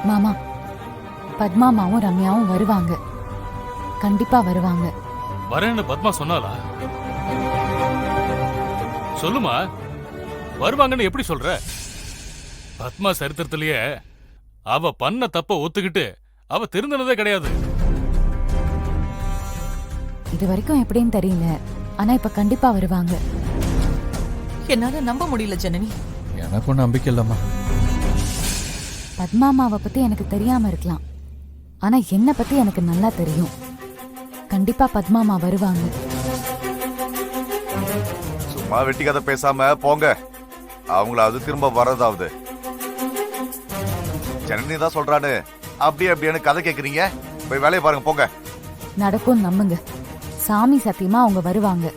மாமா, பத்மாமாவும் ரம்யாவும் வருவாங்க. கண்டிப்பா வருவாங்க. வரேன்னு பத்மா சொன்னாலா? சொல்லுமா, வருவாங்கன்னு எப்படி சொல்ற? பத்மா சரித்திரத்திலேயே அவ பண்ண தப்ப ஒத்துக்கிட்டு அவ திருந்தினதே கிடையாது. இது வரைக்கும் எப்படின்னு தெரியல, ஆனா இப்ப கண்டிப்பா வருவாங்க. என்னால நம்ப முடியல ஜனனி. எனக்கும் நம்பிக்கை இல்லம்மா. பத்மாமாவை பத்தி எனக்கு தெரியாம இருக்கலாம், ஆனா என்ன பத்தி எனக்கு நல்லா தெரியும். கண்டிப்பா பத்மாமா வருவாங்க. சும்மா வெட்டி கதை பேசாம போங்க. அவங்கள அது திரும்ப வர்றதாவது. ஜனனி தான் சொல்றானு அப்படியே கதை கேக்குறீங்க. போய் வேலையை பாருங்க, போங்க. நடக்கும், நம்புங்க. சாமி சத்தியமா அவங்க வருவாங்க.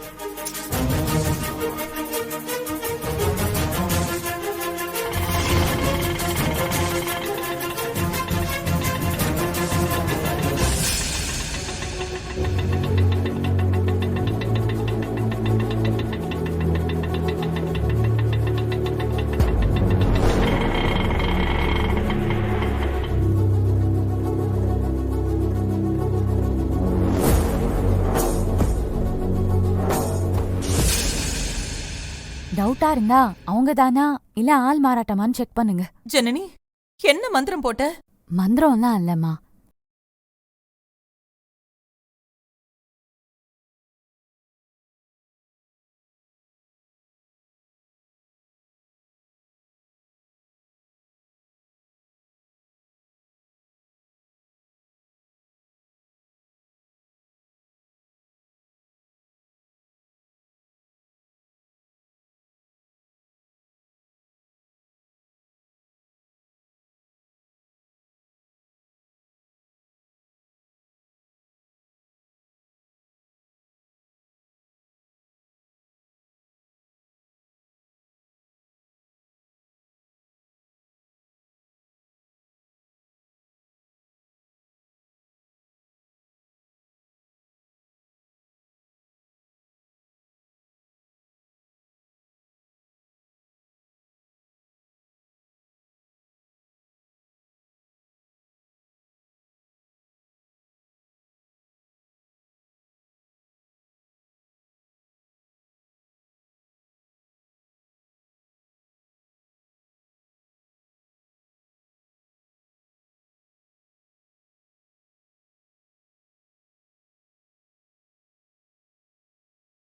டவுட்டா இருந்தா அவங்க தானா இல்ல ஆள் மாறாட்டமான்னு செக் பண்ணுங்க. ஜனனி, என்ன மந்திரம் போட்ட? மந்திரம்லாம் இல்லம்மா,